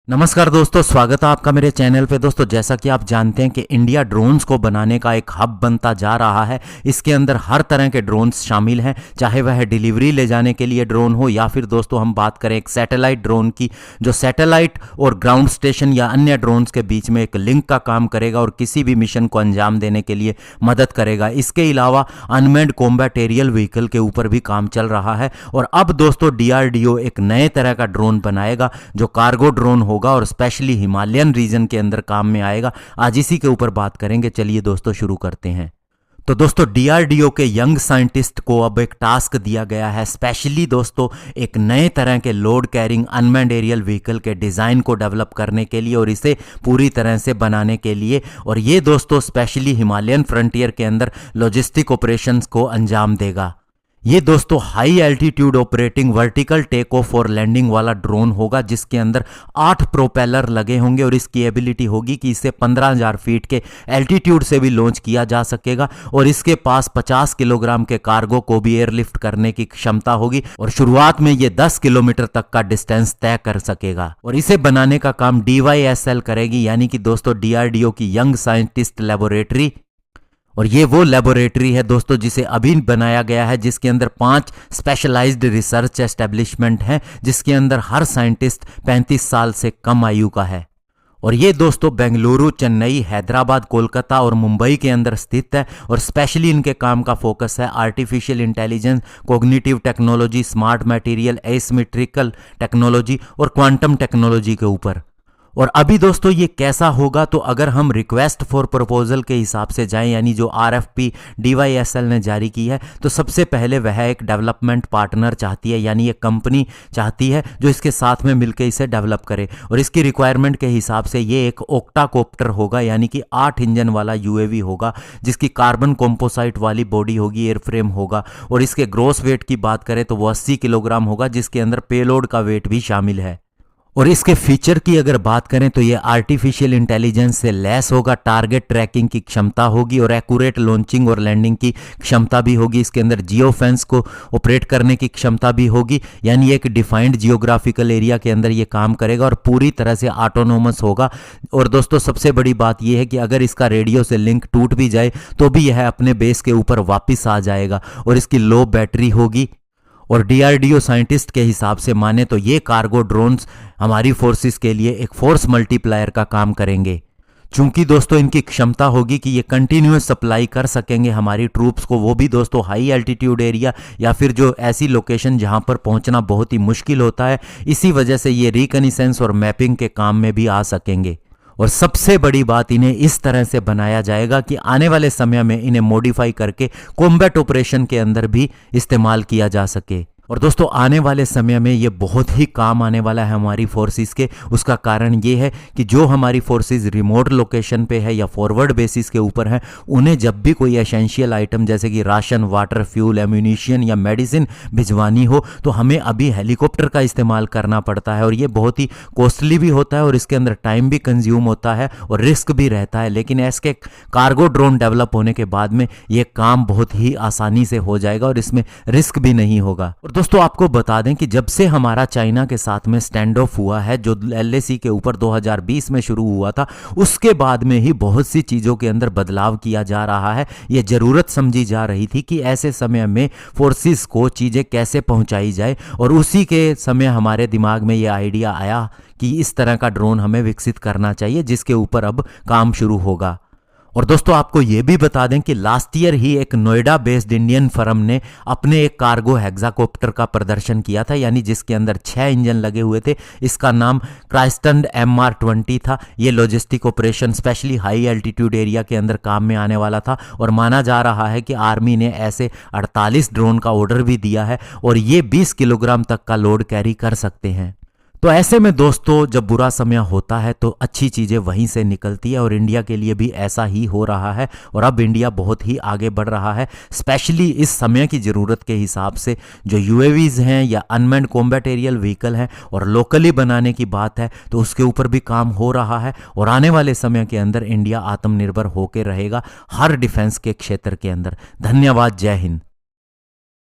नमस्कार दोस्तों, स्वागत है आपका मेरे चैनल पे। दोस्तों, जैसा कि आप जानते हैं कि इंडिया ड्रोन्स को बनाने का एक हब बनता जा रहा है। इसके अंदर हर तरह के ड्रोन्स शामिल हैं, चाहे वह डिलीवरी ले जाने के लिए ड्रोन हो या फिर दोस्तों हम बात करें एक सैटेलाइट ड्रोन की, जो सैटेलाइट और ग्राउंड स्टेशन या अन्य ड्रोन्स के बीच में एक लिंक का काम करेगा और किसी भी मिशन को अंजाम देने के लिए मदद करेगा। इसके अलावा अनमैन्ड कॉम्बैट एरियल व्हीकल के ऊपर भी काम चल रहा है। और अब दोस्तों DRDO एक नए तरह का ड्रोन बनाएगा जो कार्गो ड्रोन होगा और स्पेशली हिमालयन रीजन के अंदर काम में आएगा। आज इसी के ऊपर बात करेंगे। चलिए दोस्तों शुरू करते हैं। तो दोस्तों DRDO के यंग साइंटिस्ट को अब एक टास्क दिया गया है, स्पेशली दोस्तों एक नए तरह के load carrying unmanned aerial vehicle के डिज़ाइन को डेवलप करने के लिए और इसे पूरी तरह से बनाने के लिए। और ये दोस्तों स्पेशली हिमालयन फ्रंटियर के अंदर लॉजिस्टिक ऑपरेशंस को अंजाम देगा। ये दोस्तों high altitude operating vertical take off और लैंडिंग वाला ड्रोन होगा, जिसके अंदर 8 प्रोपेलर लगे होंगे और इसकी एबिलिटी होगी कि इसे 15,000 फीट के एल्टीट्यूड से भी लॉन्च किया जा सकेगा। और इसके पास 50 किलोग्राम के कार्गो को भी एयरलिफ्ट करने की क्षमता होगी और शुरुआत में ये 10 किलोमीटर तक का डिस्टेंस तय कर सकेगा। और इसे बनाने का काम DYSL करेगी, यानी कि दोस्तों DRDO की यंग साइंटिस्ट लेबोरेटरी। और ये वो लेबोरेटरी है दोस्तों जिसे अभी बनाया गया है, जिसके अंदर 5 स्पेशलाइज्ड रिसर्च एस्टेब्लिशमेंट हैं, जिसके अंदर हर साइंटिस्ट 35 साल से कम आयु का है। और ये दोस्तों बेंगलुरु, चेन्नई, हैदराबाद, कोलकाता और मुंबई के अंदर स्थित है। और स्पेशली इनके काम का फोकस है artificial intelligence, cognitive technology, smart material, asymmetrical technology और क्वांटम टेक्नोलॉजी के ऊपर। और अभी दोस्तों ये कैसा होगा, तो अगर हम रिक्वेस्ट फॉर प्रपोजल के हिसाब से जाएं, यानी जो RFP DYSL ने जारी की है, तो सबसे पहले वह एक डेवलपमेंट पार्टनर चाहती है, यानी एक कंपनी चाहती है जो इसके साथ में मिलकर इसे डेवलप करे। और इसकी रिक्वायरमेंट के हिसाब से ये एक ऑक्टाकॉप्टर होगा, यानी कि 8 इंजन वाला UAV होगा, जिसकी कार्बन कॉम्पोसाइट वाली बॉडी होगी, एयरफ्रेम होगा। और इसके ग्रॉस वेट की बात करें तो वो 80 किलोग्राम होगा, जिसके अंदर पेलोड का वेट भी शामिल है। और इसके फीचर की अगर बात करें तो ये आर्टिफिशियल इंटेलिजेंस से लैस होगा, टारगेट ट्रैकिंग की क्षमता होगी और एक्यूरेट लॉन्चिंग और लैंडिंग की क्षमता भी होगी। इसके अंदर जियो फेंस को ऑपरेट करने की क्षमता भी होगी, यानी एक डिफाइंड जियोग्राफिकल एरिया के अंदर ये काम करेगा और पूरी तरह से ऑटोनोमस होगा। और दोस्तों सबसे बड़ी बात यह है कि अगर इसका रेडियो से लिंक टूट भी जाए तो भी यह अपने बेस के ऊपर वापस आ जाएगा। और इसकी लो बैटरी होगी। और DRDO साइंटिस्ट के हिसाब से माने तो ये कार्गो ड्रोन्स हमारी फोर्सेस के लिए एक फोर्स मल्टीप्लायर का काम करेंगे, चूंकि दोस्तों इनकी क्षमता होगी कि ये कंटिन्यूस सप्लाई कर सकेंगे हमारी ट्रूप्स को, वो भी दोस्तों हाई एल्टीट्यूड एरिया या फिर जो ऐसी लोकेशन जहां पर पहुंचना बहुत ही मुश्किल होता है। इसी वजह से ये रिकनिसेंस और मैपिंग के काम में भी आ सकेंगे। और सबसे बड़ी बात, इन्हें इस तरह से बनाया जाएगा कि आने वाले समय में इन्हें मॉडिफाई करके कॉम्बैट ऑपरेशन के अंदर भी इस्तेमाल किया जा सके। और दोस्तों आने वाले समय में ये बहुत ही काम आने वाला है हमारी फोर्सेस के। उसका कारण ये है कि जो हमारी फोर्सेस रिमोट लोकेशन पे है या फॉरवर्ड बेसिस के ऊपर है, उन्हें जब भी कोई एसेंशियल आइटम जैसे कि राशन, वाटर, फ्यूल, एम्यूनिशन या मेडिसिन भिजवानी हो, तो हमें अभी हेलीकॉप्टर का इस्तेमाल करना पड़ता है। और ये बहुत ही कॉस्टली भी होता है और इसके अंदर टाइम भी कंज्यूम होता है और रिस्क भी रहता है। लेकिन इसके कार्गो ड्रोन डेवलप होने के बाद में ये काम बहुत ही आसानी से हो जाएगा और इसमें रिस्क भी नहीं होगा। और दोस्तों आपको बता दें कि जब से हमारा चाइना के साथ में स्टैंड ऑफ हुआ है, जो LAC के ऊपर 2020 में शुरू हुआ था, उसके बाद में ही बहुत सी चीज़ों के अंदर बदलाव किया जा रहा है। ये ज़रूरत समझी जा रही थी कि ऐसे समय में फोर्सेस को चीज़ें कैसे पहुंचाई जाए। और उसी के समय हमारे दिमाग में ये आइडिया आया कि इस तरह का ड्रोन हमें विकसित करना चाहिए, जिसके ऊपर अब काम शुरू होगा। और दोस्तों आपको ये भी बता दें कि लास्ट ईयर ही एक नोएडा बेस्ड इंडियन फर्म ने अपने एक कार्गो हेक्साकॉप्टर का प्रदर्शन किया था, यानी जिसके अंदर 6 इंजन लगे हुए थे। इसका नाम क्राइस्टन MR20 था। ये logistic operation specially high altitude area के अंदर काम में आने वाला था। और माना जा रहा है कि आर्मी ने ऐसे 48 ड्रोन का ऑर्डर भी दिया है और ये 20 किलोग्राम तक का लोड कैरी कर सकते हैं। तो ऐसे में दोस्तों जब बुरा समय होता है तो अच्छी चीज़ें वहीं से निकलती है और इंडिया के लिए भी ऐसा ही हो रहा है। और अब इंडिया बहुत ही आगे बढ़ रहा है, स्पेशली इस समय की ज़रूरत के हिसाब से। जो UAVs हैं या अनमैन्ड कॉम्बैट एरियल व्हीकल हैं और लोकली बनाने की बात है तो उसके ऊपर भी काम हो रहा है। और आने वाले समय के अंदर इंडिया आत्मनिर्भर होकर रहेगा हर डिफेंस के क्षेत्र के अंदर। धन्यवाद। जय हिंद।